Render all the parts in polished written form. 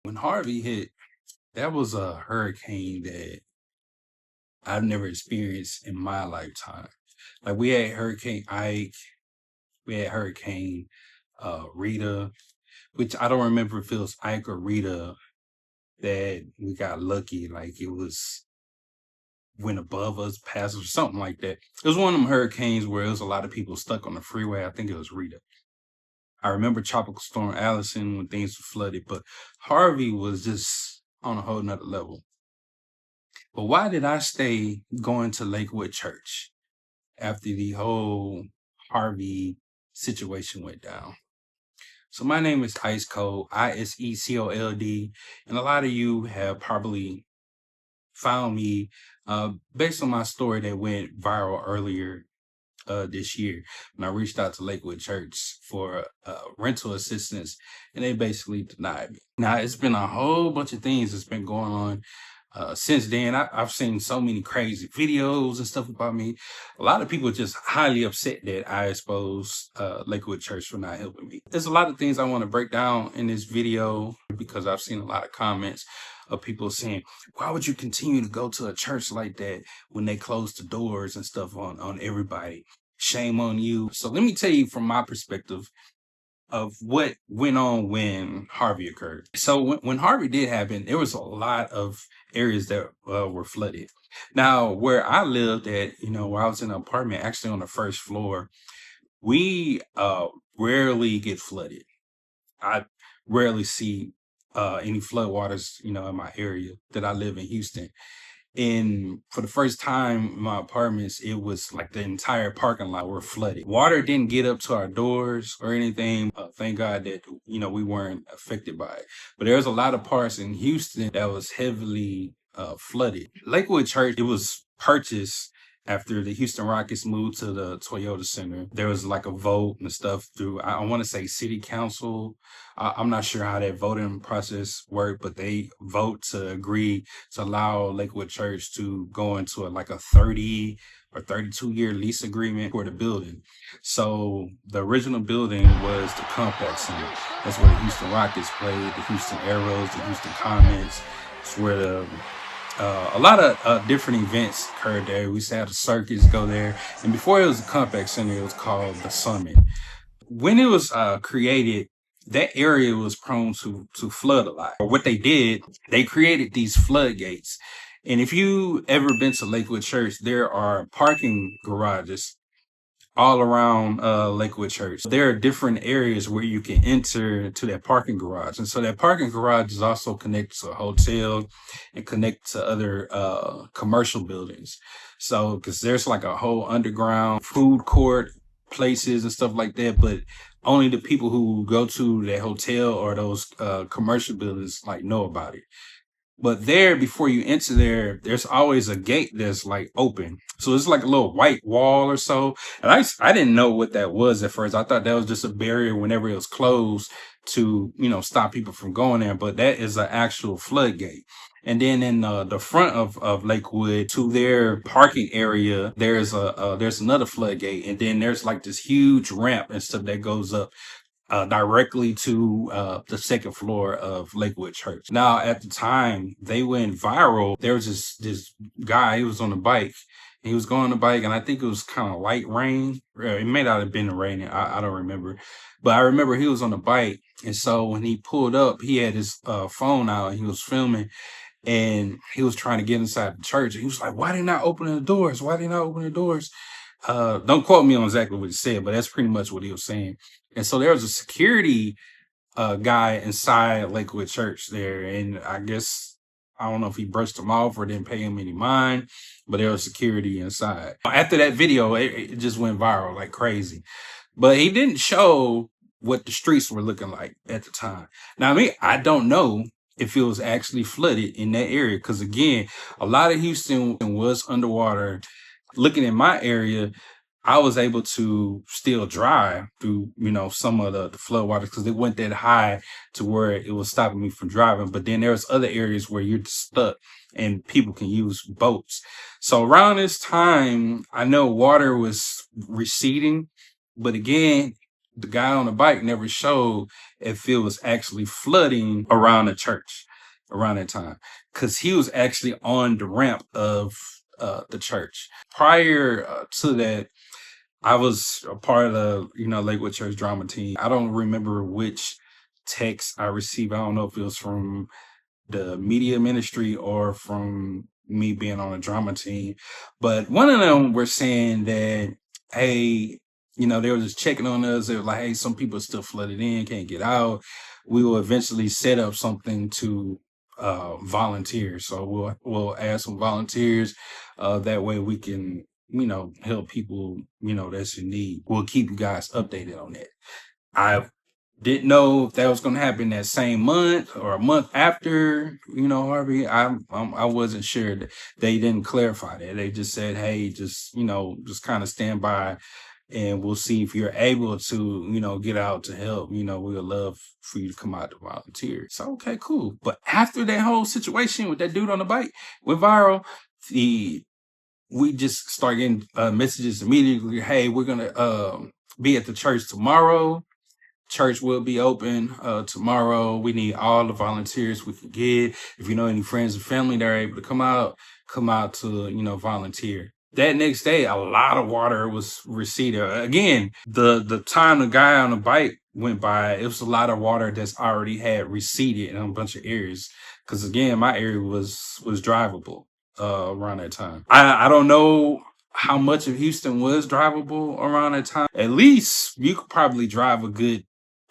When Harvey hit, that was a hurricane that I've never experienced in my lifetime. Like we had Hurricane Ike, we had Hurricane Rita, which I don't remember if it was Ike or Rita that we got lucky. Like it was went above us, past us, or something like that. It was one of them hurricanes where it was a lot of people stuck on the freeway. I think it was Rita. I remember Tropical Storm Allison when things were flooded, but Harvey was just on a whole nother level. But why did I stay going to Lakewood Church after the whole Harvey situation went down? So my name is Ice Cold, ISECOLD, and a lot of you have probably found me based on my story that went viral earlier this year when I reached out to Lakewood Church for rental assistance, and they basically denied me. Now it's been a whole bunch of things that's been going on since then. I've seen so many crazy videos and stuff about me. A lot of people just highly upset that I exposed Lakewood Church for not helping me. There's a lot of things I want to break down in this video because I've seen a lot of comments of people saying, why would you continue to go to a church like that when they close the doors and stuff on everybody? Shame on you. So let me tell you from my perspective of what went on when Harvey occurred. So when Harvey did happen, there was a lot of areas that were flooded. Now, where I lived at, where I was in an apartment, actually on the first floor, we rarely get flooded. I rarely see any floodwaters, in my area that I live in Houston. And for the first time in my apartments, it was like the entire parking lot were flooded. Water didn't get up to our doors or anything. Thank God that, we weren't affected by it. But there was a lot of parts in Houston that was heavily flooded. Lakewood Church, it was purchased after the Houston Rockets moved to the Toyota Center. There was like a vote and stuff through, I want to say city council. I'm not sure how that voting process worked, but they vote to agree to allow Lakewood Church to go into like a 30 or 32-year lease agreement for the building. So the original building was the Complex Center. That's where the Houston Rockets played, the Houston Arrows, the Houston Comets. It's where a lot of different events occurred there. We used to have the circus go there. And before it was the Complex Center, it was called the Summit. When it was created, that area was prone to flood a lot. What they did, they created these floodgates. And if you ever been to Lakewood Church, there are parking garages all around Lakewood Church. There are different areas where you can enter to that parking garage. And so that parking garage is also connected to a hotel and connected to other commercial buildings. So, because there's like a whole underground food court places and stuff like that, but only the people who go to that hotel or those commercial buildings like know about it. But there, before you enter there, there's always a gate that's like open. So it's like a little white wall or so. And I didn't know what that was at first. I thought that was just a barrier whenever it was closed to, stop people from going there. But that is an actual floodgate. And then in the front of Lakewood to their parking area, there's another floodgate. And then there's like this huge ramp and stuff that goes up directly to the second floor of Lakewood Church. Now, at the time they went viral, there was this guy, he was on a bike. He was going on a bike, and I think it was kind of light rain. It may not have been raining. I don't remember. But I remember he was on a bike. And so when he pulled up, he had his phone out and he was filming. And he was trying to get inside the church. And he was like, why they not opening the doors? Why they not opening the doors? Don't quote me on exactly what he said, but that's pretty much what he was saying. And so there was a security guy inside Lakewood Church there. And I guess, I don't know if he brushed him off or didn't pay him any mind, but there was security inside. After that video, it just went viral like crazy. But he didn't show what the streets were looking like at the time. Now, I don't know if it was actually flooded in that area. Because again, a lot of Houston was underwater. Looking at my area, I was able to still drive through, some of the floodwaters because it went that high to where it was stopping me from driving. But then there's other areas where you're stuck and people can use boats. So around this time, I know water was receding, but again, the guy on the bike never showed if it was actually flooding around the church around that time, because he was actually on the ramp of the church. Prior to that, I was a part of the, Lakewood Church drama team. I don't remember which text I received. I don't know if it was from the media ministry or from me being on a drama team. But one of them were saying that, hey, they were just checking on us. They were like, hey, some people are still flooded in, can't get out. We will eventually set up something to volunteer. So we'll add some volunteers. That way we can, help people, that's in need. We'll keep you guys updated on that. I didn't know if that was going to happen that same month or a month after, Harvey. I wasn't sure. They didn't clarify that. They just said, hey, just kind of stand by and we'll see if you're able to, get out to help. We would love for you to come out to volunteer. So, okay, cool. But after that whole situation with that dude on the bike went viral, we just started getting messages immediately. Hey, we're going to be at the church tomorrow. Church will be open tomorrow. We need all the volunteers we can get. If you know any friends and family that are able to come out to, volunteer. That next day, a lot of water was receded. Again, the time the guy on the bike went by, it was a lot of water that's already had receded in a bunch of areas. Because again, my area was drivable around that time. I don't know how much of Houston was drivable around that time. At least you could probably drive a good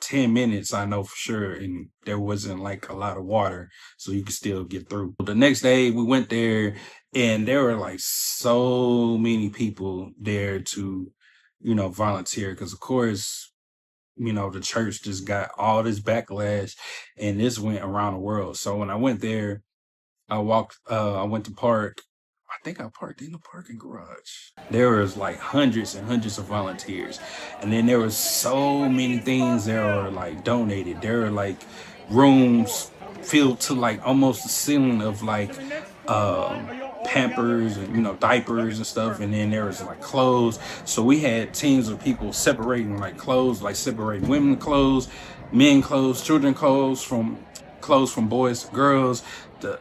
10 minutes, I know for sure, and there wasn't like a lot of water, so you could still get through. The next day we went there and there were like so many people there to, volunteer, because of course, the church just got all this backlash and this went around the world. So when I went there, I went to park. I think I parked in the parking garage. There was like hundreds and hundreds of volunteers. And then there was so many things that were like donated. There were like rooms filled to like almost the ceiling of like Pampers and diapers and stuff, and then there was like clothes. So we had teams of people separating like clothes, like separating women clothes, men clothes, children clothes from boys to girls, the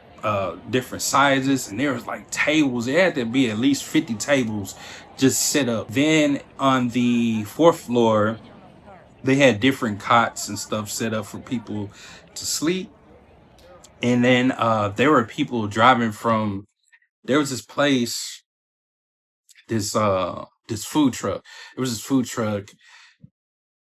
different sizes, and there was like tables. There had to be at least 50 tables just set up. Then on the fourth floor, they had different cots and stuff set up for people to sleep. And then there were people driving from, there was this place, this food truck. There was this food truck.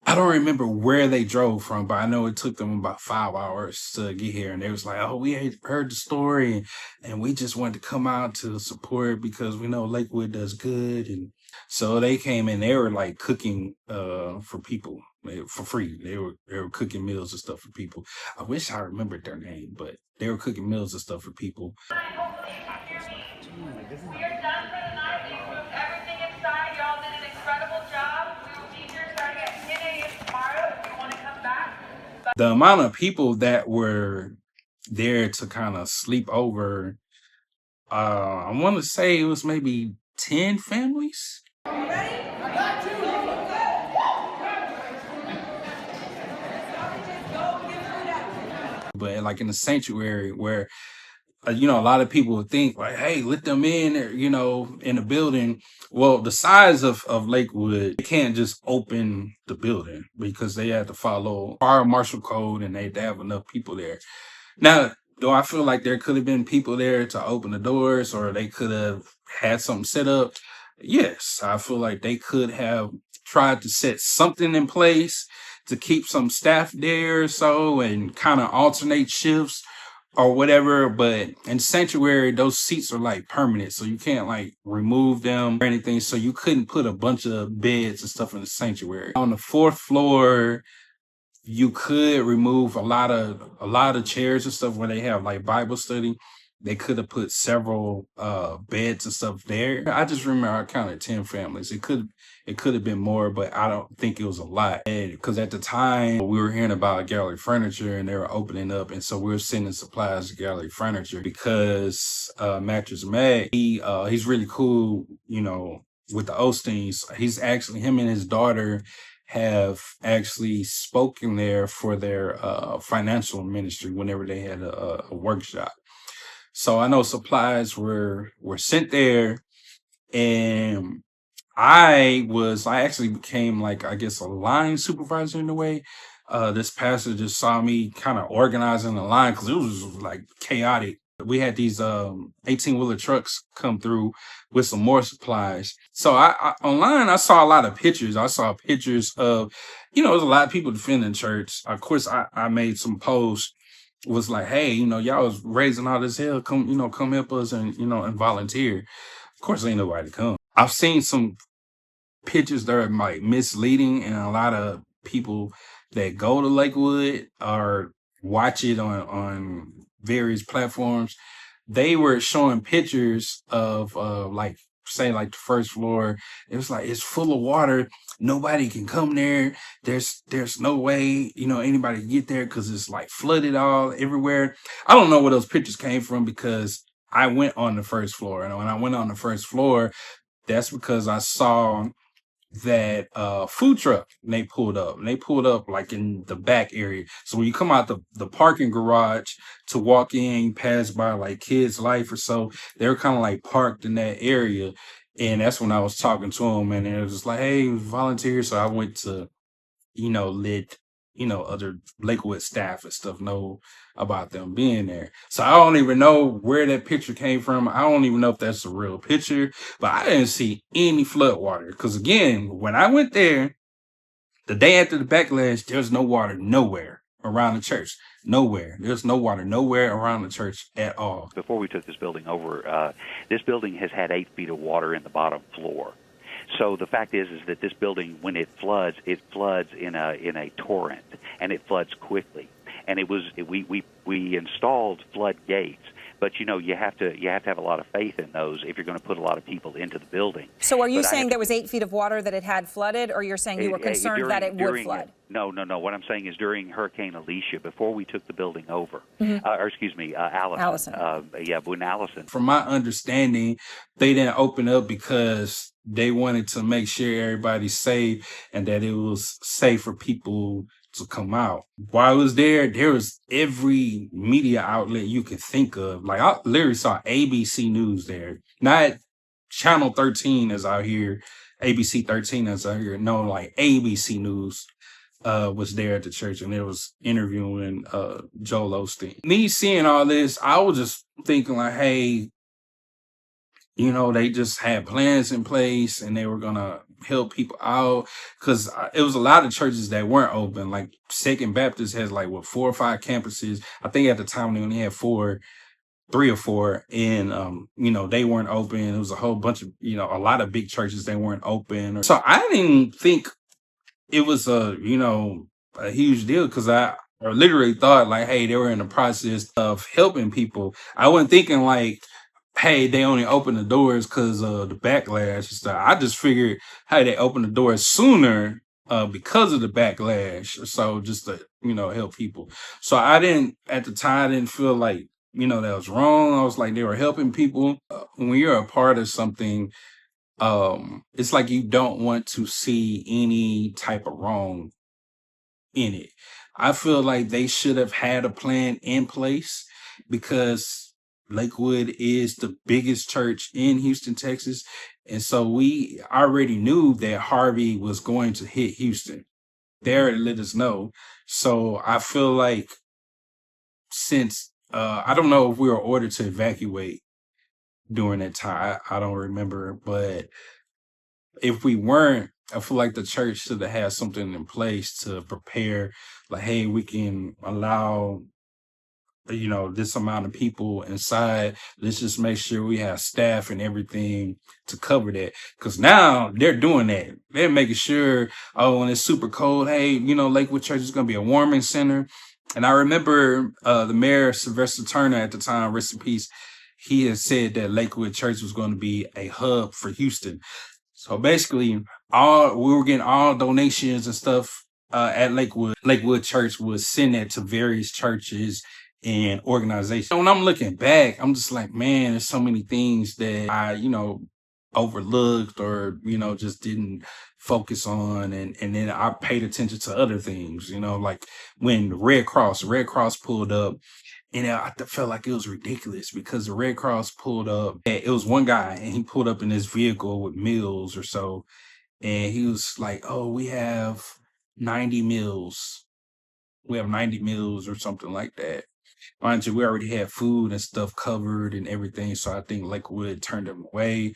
I don't remember where they drove from, but I know it took them about 5 hours to get here. And they was like, oh, we had heard the story and we just wanted to come out to support because we know Lakewood does good. And so they came in, they were like cooking for people for free. They were cooking meals and stuff for people. I wish I remembered their name, but they were cooking meals and stuff for people. We are done for the night. We've moved everything inside. Y'all did an incredible job. We will be here starting at 10 a.m. tomorrow if you want to come back. The amount of people that were there to kind of sleep over, I want to say it was maybe 10 families. But like in the sanctuary where, a lot of people would think like, hey, let them in, in the building. Well, the size of Lakewood, they can't just open the building because they have to follow fire marshal code and they have enough people there. Now, do I feel like there could have been people there to open the doors or they could have had something set up? Yes, I feel like they could have tried to set something in place to keep some staff there or so and kind of alternate shifts or whatever. But in sanctuary, those seats are like permanent, so you can't like remove them or anything. So you couldn't put a bunch of beds and stuff in the sanctuary. On the fourth floor, you could remove a lot of chairs and stuff where they have like Bible study. They could have put several beds and stuff there. I just remember I counted 10 families. It could have been more, but I don't think it was a lot. Because at the time we were hearing about gallery furniture and they were opening up, and so we were sending supplies to gallery furniture because Mattress Mag, he's really cool, with the Osteens. He's actually, him and his daughter have actually spoken there for their financial ministry whenever they had a workshop. So I know supplies were sent there, and I actually became, like, I guess, a line supervisor in a way. This pastor just saw me kind of organizing the line because it was like chaotic. We had these 18-wheeler trucks come through with some more supplies. So I online I saw a lot of pictures. I saw pictures of, there's a lot of people defending church. Of course, I made some posts, was like, hey, y'all was raising all this hell. Come help us and volunteer. Of course, ain't nobody come. I've seen some pictures that are like misleading, and a lot of people that go to Lakewood or watch it on various platforms, they were showing pictures of like, say, like the first floor. It was like, it's full of water, nobody can come there, there's no way anybody can get there because it's like flooded all everywhere. I don't know where those pictures came from, because I went on the first floor, and when I went on the first floor, that's because I saw that food truck, and they pulled up like in the back area. So when you come out the parking garage to walk in, you pass by like Kids Life or so, they were kind of like parked in that area. And that's when I was talking to them, and it was just like, hey, volunteer. So I went to let other Lakewood staff and stuff know about them being there. So I don't even know where that picture came from. I don't even know if that's a real picture, but I didn't see any flood water. Because again, when I went there the day after the backlash, there's no water nowhere around the church. Nowhere. There's no water nowhere around the church at all. Before we took this building over, this building has had 8 feet of water in the bottom floor. So the fact is that this building, when it floods in a torrent, and it floods quickly. And we installed flood gates, but you have to have a lot of faith in those if you're going to put a lot of people into the building. So are you saying there was 8 feet of water that it had flooded, or you're saying you were concerned that it would flood? No. What I'm saying is during Hurricane Alicia, before we took the building over, Allison. When Allison. From my understanding, they didn't open up because they wanted to make sure everybody's safe and that it was safe for people to come out. While I was there was every media outlet you could think of. Like, I literally saw ABC News there, not Channel 13 as out here, ABC 13 as out here. No, like ABC News was there at the church, and it was interviewing Joel Osteen. Me seeing all this, I was just thinking like, hey, they just had plans in place and they were going to help people out, because it was a lot of churches that weren't open. Like Second Baptist has like 4 or 5 campuses. I think at the time they only had 3 or 4, and they weren't open. It was a whole bunch of a lot of big churches that weren't open. So I didn't think it was a huge deal, because I literally thought like, hey, they were in the process of helping people. I wasn't thinking like, hey, they only opened the doors because of the backlash and stuff. I just figured, hey, they opened the doors sooner because of the backlash. So just to, help people. So at the time, I didn't feel like, that was wrong. I was like, they were helping people. When you're a part of something, it's like you don't want to see any type of wrong in it. I feel like they should have had a plan in place, because Lakewood is the biggest church in Houston, Texas. And so we already knew that Harvey was going to hit Houston. They already let us know. So I feel like, since I don't know if we were ordered to evacuate during that time, I don't remember. But if we weren't, I feel like the church should have had something in place to prepare, like, hey, we can allow this amount of people inside. Let's just make sure we have staff and everything to cover that. Because now they're doing that. They're making sure, when it's super cold, hey, Lakewood Church is going to be a warming center. And I remember the mayor, Sylvester Turner, at the time, rest in peace, he had said that Lakewood Church was going to be a hub for Houston. So basically, we were getting all donations and stuff at Lakewood. Lakewood Church was sending it to various churches and organizations. When I'm looking back, I'm just like, man, there's so many things that I, overlooked or, just didn't focus on. And then I paid attention to other things, like when the Red Cross pulled up. And I felt like it was ridiculous because the Red Cross pulled up. And it was one guy, and he pulled up in his vehicle with meals or so. And he was like, "Oh, we have 90 meals. We have 90 meals or something like that." Mind you, we already had food and stuff covered and everything. So I think Lakewood turned him away.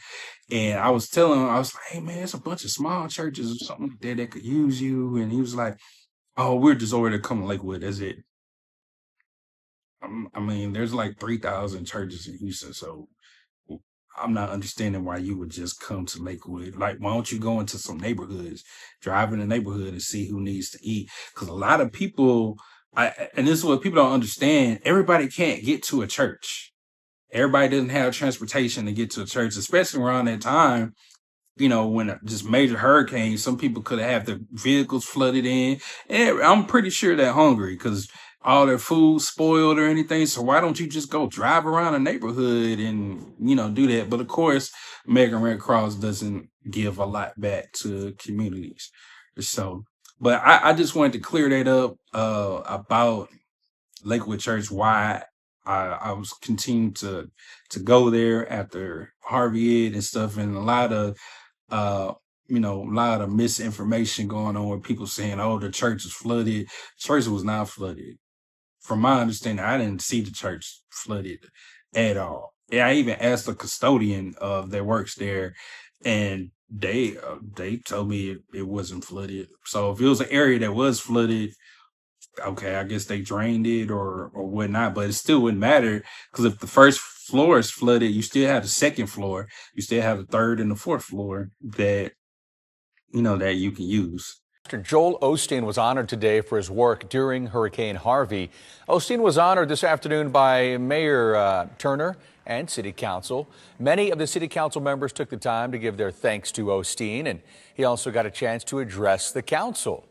And I was telling him, I was like, "Hey, man, it's a bunch of small churches or something like that could use you." And he was like, "Oh, we're just over to come to Lakewood. That's it." I mean, there's like 3,000 churches in Houston, so I'm not understanding why you would just come to Lakewood. Like, why don't you go into some neighborhoods, drive in the neighborhood and see who needs to eat? Because a lot of people, and this is what people don't understand, everybody can't get to a church. Everybody doesn't have transportation to get to a church, especially around that time. When just major hurricanes, some people could have their vehicles flooded in. And I'm pretty sure they're hungry because all their food spoiled or anything. So why don't you just go drive around a neighborhood and, do that? But of course, American Red Cross doesn't give a lot back to communities. So, but I just wanted to clear that up about Lakewood Church, why I was continuing to go there after Harvey and stuff, and uh, a lot of misinformation going on with people saying, "Oh, the church is flooded." The church was not flooded. From my understanding, I didn't see the church flooded at all. Yeah, I even asked the custodian of that works there, and they told me it wasn't flooded. So if it was an area that was flooded, okay, I guess they drained it or whatnot, but it still wouldn't matter because if the first floor is flooded, you still have the second floor, you still have the third and the fourth floor that that you can use. Mr. Joel Osteen was honored today for his work during Hurricane Harvey. Osteen was honored this afternoon by Mayor Turner and City Council. Many of the City Council members took the time to give their thanks to Osteen, and he also got a chance to address the council.